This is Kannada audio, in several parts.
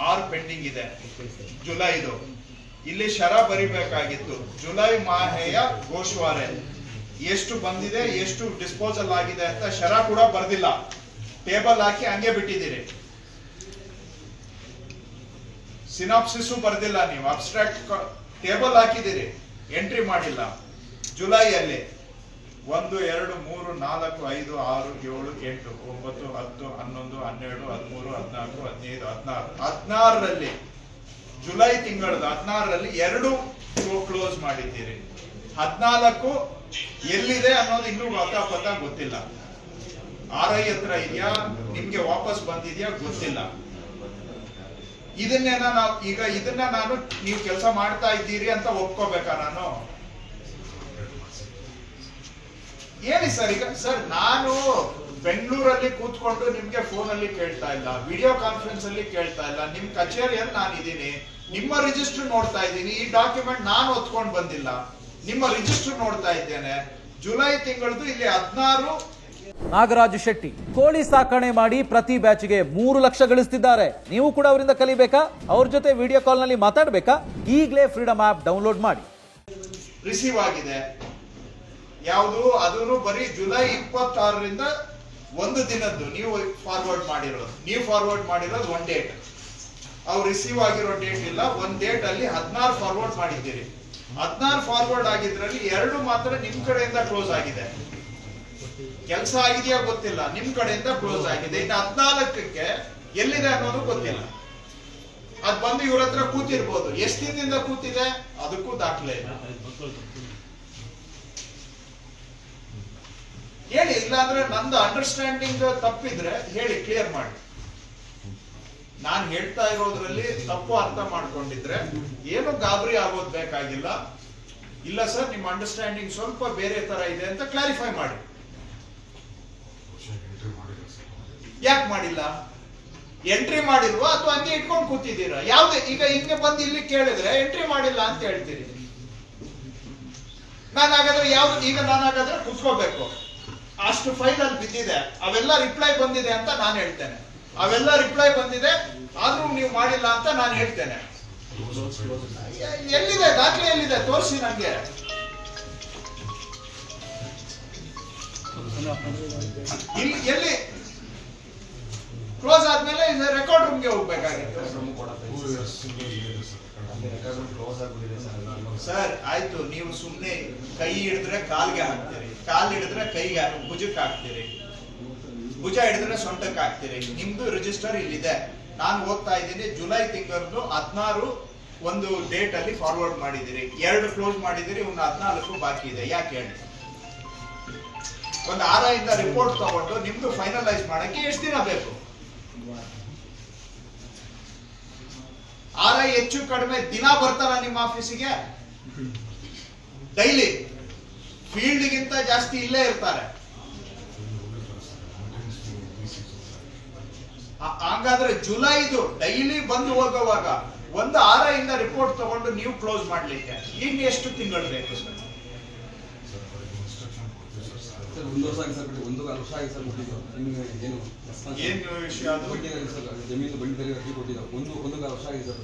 6 ಪೆಂಡಿಂಗ್ ಇದೆ ಜುಲೈದು. ಇಲ್ಲಿ ಶರ ಬರಿಬೇಕಾಗಿತ್ತು. ಜುಲೈ ಮಾಹೆಯ ಗೋಶ್ವಾರೆ ಎಷ್ಟು ಬಂದಿದೆ, ಎಷ್ಟು ಡಿಸ್ಪೋಸಲ್ ಆಗಿದೆ ಅಂತ ಶರ ಕೂಡ ಬರ್ದಿಲ್ಲ. ಟೇಬಲ್ ಹಾಕಿ ಹಂಗೆ ಬಿಟ್ಟಿದ್ದೀರಿ. ಸಿನಾಪ್ಸಿಸ್ ಬರ್ದಿಲ್ಲ ನೀವು. ಅಬ್ಸ್ಟ್ರಾಕ್ಟ್ ಟೇಬಲ್ ಹಾಕಿದ್ದೀರಿ, ಎಂಟ್ರಿ ಮಾಡಿಲ್ಲ. ಜುಲೈಯಲ್ಲಿ 1 2 3 4 5 6 7 8 9 10 11 12 13 14 15 16 16ರಲ್ಲಿ ಜುಲೈ ತಿಂಗಳದ 16ರಲ್ಲಿ 2 ಕ್ಲೋಸ್ ಮಾಡಿದ್ದೀರಿ. 14 ಎಲ್ಲಿದೆ ಅನ್ನೋದು ಇನ್ನೂ ಪತ ಗೊತ್ತಿಲ್ಲ. RI ಹತ್ರ ಇದೆಯಾ, ನಿಮ್ಗೆ ವಾಪಸ್ ಬಂದಿದ್ಯಾ ಗೊತ್ತಿಲ್ಲ. ಇದನ್ನೇನ ನಾವು ಈಗ ಇದನ್ನ ನಾನು ನೀವು ಕೆಲಸ ಮಾಡ್ತಾ ಇದ್ದೀರಿ ಅಂತ ಒಪ್ಕೋಬೇಕಾ ನಾನು? ಹೇಳಿ ಸರ್. ಈಗ ಸರ್ ನಾನು ಬೆಂಗಳೂರಲ್ಲಿ ಕೂತ್ಕೊಂಡು ನಿಮ್ಗೆ ಫೋನಲ್ಲಿ ಕೇಳ್ತಾ ಇಲ್ಲ, ವಿಡಿಯೋ ಕಾನ್ಫರೆನ್ಸ್ ಅಲ್ಲಿ ಕೇಳ್ತಾ ಇಲ್ಲ. ನಿಮ್ ಕಚೇರಿಯಲ್ಲಿ ನಾನು ಇದ್ದೀನಿ, ನಿಮ್ಮ ರಿಜಿಸ್ಟರ್ ನೋಡ್ತಾ ಇದ್ದೀನಿ. ಈ ಡಾಕ್ಯುಮೆಂಟ್ ನಾನು ಹೊತ್ಕೊಂಡು ಬಂದಿಲ್ಲ, ನಿಮ್ಮ ರಿಜಿಸ್ಟರ್ ನೋಡ್ತಾ ಇದ್ದೇನೆ. ಜುಲೈ ತಿಂಗಳದು ಇಲ್ಲಿ 16. ನಾಗರಾಜ್ ಶೆಟ್ಟಿ ಕೋಳಿ ಸಾಕಣೆ ಮಾಡಿ ಪ್ರತಿ ಬ್ಯಾಚ್ಗೆ 3 ಲಕ್ಷ ಗಳಿಸ್ತಿದ್ದಾರೆ. ನೀವು ಕೂಡ ಅವರಿಂದ ಕಲಿಬೇಕಾ? ಅವ್ರ ಜೊತೆ ವಿಡಿಯೋ ಕಾಲ್ ನಲ್ಲಿ ಮಾತಾಡಬೇಕಾ? ಈಗಲೇ ಫ್ರೀಡಮ್ ಆಪ್ ಡೌನ್ಲೋಡ್ ಮಾಡಿ. ರಿಸೀವ್ ಆಗಿದೆ ಯಾವುದು? ಅದನ್ನು ಬರೀ ಜುಲೈ 26ರಿಂದ ಒಂದು ದಿನದ್ದು ನೀವು ಫಾರ್ವರ್ಡ್ ಮಾಡಿರೋದು. ನೀವು ಫಾರ್ವರ್ಡ್ ಮಾಡಿರೋದು 1 ಡೇಟ್. ಅವ್ರು ರಿಸೀವ್ ಆಗಿರೋ ಡೇಟ್ ಇಲ್ಲ. 1 ಡೇಟ್ ಅಲ್ಲಿ 16 ಫಾರ್ವರ್ಡ್ ಮಾಡಿದ್ದೀರಿ. 16 ಫಾರ್ವರ್ಡ್ ಆಗಿದ್ರಲ್ಲಿ 2 ಮಾತ್ರ ನಿಮ್ ಕಡೆಯಿಂದ ಕ್ಲೋಸ್ ಆಗಿದೆ. ಕೆಲಸ ಆಗಿದೆಯಾ ಗೊತ್ತಿಲ್ಲ, ನಿಮ್ ಕಡೆಯಿಂದ ಕ್ಲೋಸ್ ಆಗಿದೆ. ಇನ್ನು 14ಕ್ಕೆ ಎಲ್ಲಿದೆ ಅನ್ನೋದು ಗೊತ್ತಿಲ್ಲ. ಅದ್ ಬಂದು ಇವ್ರ ಹತ್ರ ಕೂತಿರ್ಬೋದು. ಎಷ್ಟು ದಿನದಿಂದ ಕೂತಿದೆ ಅದಕ್ಕೂ ದಾಖಲೆ ಇಲ್ಲ. ಹೇಳಿ, ಇಲ್ಲಾಂದ್ರೆ ನಂದು ಅಂಡರ್ಸ್ಟ್ಯಾಂಡಿಂಗ್ ತಪ್ಪಿದ್ರೆ ಹೇಳಿ, ಕ್ಲಿಯರ್ ಮಾಡಿ. ನಾನು ಹೇಳ್ತಾ ಇರೋದ್ರಲ್ಲಿ ತಪ್ಪು ಅರ್ಥ ಮಾಡ್ಕೊಂಡಿದ್ರೆ ಏನು ಗಾಬರಿ ಆಗೋದ್ ಬೇಕಾಗಿಲ್ಲ. ಇಲ್ಲ ಸರ್, ನಿಮ್ಮ ಅಂಡರ್ಸ್ಟ್ಯಾಂಡಿಂಗ್ ಸ್ವಲ್ಪ ಬೇರೆ ತರ ಇದೆ ಅಂತ ಕ್ಲಾರಿಫೈ ಮಾಡಿ. ಯಾಕೆ ಮಾಡಿಲ್ಲ? ಎಂಟ್ರಿ ಮಾಡಿಲ್ವಾ ಅಥವಾ ಹಂಗೆ ಇಟ್ಕೊಂಡು ಕೂತಿದ್ದೀರಾ? ಯಾವ್ದು? ಈಗ ಹಿಂಗೆ ಬಂದು ಇಲ್ಲಿ ಕೇಳಿದ್ರೆ ಎಂಟ್ರಿ ಮಾಡಿಲ್ಲ ಅಂತ ಹೇಳ್ತೀರಿ. ನಾನಾಗಾದ್ರೆ ಯಾವ್ದು? ಈಗ ನಾನಾಗಾದ್ರೆ ಕುತ್ಕೋಬೇಕು, ಅಷ್ಟು ಫೈಲ್ ಅಲ್ಲಿ ಬಿದ್ದಿದೆ, ಅವೆಲ್ಲ ರಿಪ್ಲೈ ಬಂದಿದೆ ಅಂತ ನಾನು ಹೇಳ್ತೇನೆ. ಅವೆಲ್ಲ ರಿಪ್ಲೈ ಬಂದಿದೆ ಆದ್ರೂ ನೀವು ಮಾಡಿಲ್ಲ ಅಂತ ನಾನು ಹೇಳ್ತೇನೆ. ಎಲ್ಲಿದೆ ದಾಖಲೆ? ಎಲ್ಲಿದೆ? ತೋರಿಸಿ ನಂಗೆ. ಎಲ್ಲಿ ಕ್ಲೋಸ್ ಆದ್ಮೇಲೆ ರೆಕಾರ್ಡ್ ರೂಮ್ಗೆ ಹೋಗ್ಬೇಕಾಗಿತ್ತು. ಸರ್ ಆಯ್ತು, ನೀವು ಸುಮ್ನೆ ಕೈ ಹಿಡಿದ್ರೆ ಕಾಲ್ಗೆ ಹಾಕ್ತೀರಿ, ಕಾಲ್ ಹಿಡಿದ್ರೆ ಕೈಗೆ ಭುಜಕ್ಕೆ ಹಾಕ್ತೀರಿ, ಭುಜ ಹಿಡಿದ್ರೆ ಸೊಂಟಕ್ಕೆ ಹಾಕ್ತೀರಿ. ನಿಮ್ದು ರಿಜಿಸ್ಟರ್ ಇಲ್ಲಿದೆ. ನಾನು ಓದ್ತಾ ಇದ್ದೀನಿ. ಜುಲೈ ತಿಂಗಳದ್ದು 16 ಒಂದು ಡೇಟ್ ಅಲ್ಲಿ ಫಾರ್ವರ್ಡ್ ಮಾಡಿದಿರಿ, 2 ಕ್ಲೋಸ್ ಮಾಡಿದಿರಿ, ಒಂದು 14 ಬಾಕಿ ಇದೆ. ಯಾಕೆ ಹೇಳಿ? ಒಂದು RI ಇಂದ ರಿಪೋರ್ಟ್ ತಗೊಂಡು ನಿಮ್ದು ಫೈನಲೈಸ್ ಮಾಡಕ್ಕೆ ಎಷ್ಟು ದಿನ ಬೇಕು? RI ಹೆಚ್ಚು ಕಡಿಮೆ ದಿನ ಬರ್ತಾರ ನಿಮ್ಮ ಆಫೀಸಿಗೆ? ಡೈಲಿ ಫೀಲ್ಡ್ಗಿಂತ ಜಾಸ್ತಿ ಇಲ್ಲೇ ಇರ್ತಾರೆ. ಹಾಗಾದ್ರೆ ಜುಲೈದು ಡೈಲಿ ಬಂದು ಹೋಗುವಾಗ ಒಂದು RI ಇಂದ ರಿಪೋರ್ಟ್ ತಗೊಂಡು ನೀವು ಕ್ಲೋಸ್ ಮಾಡ್ಲಿಕ್ಕೆ ಇನ್ನು ಎಷ್ಟು ತಿಂಗಳು ಬೇಕು ಸರ್? ಏನು ವಿಷಯ ಅದು? ಜಮೀನು ಬಡ್ಡಿ ಅರ್ಜಿ ಕೊಟ್ಟಿದ್ದಾವೆ. 1.25 ವರ್ಷ ಆಗಿದೆ ಸರ್.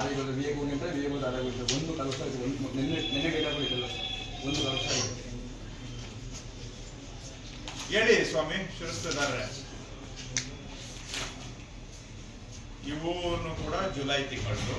RI ವೇಗ ಹೋಗಿದ್ರೆ ವೇಗ RI 1.25 ವರ್ಷ ಆಗಿದೆ. ನೆನ್ನೆ ಡೇಟಾ ಕೊಟ್ಟಿದ್ದಲ್ಲ, 1.25 ವರ್ಷ ಆಗಿದೆ. ಹೇಳಿ ಸ್ವಾಮಿ ಶಿರಸ್ತದಾರ್ರೆ, ಇವನು ಕೂಡ ಜುಲೈ ತಿಂಗಳು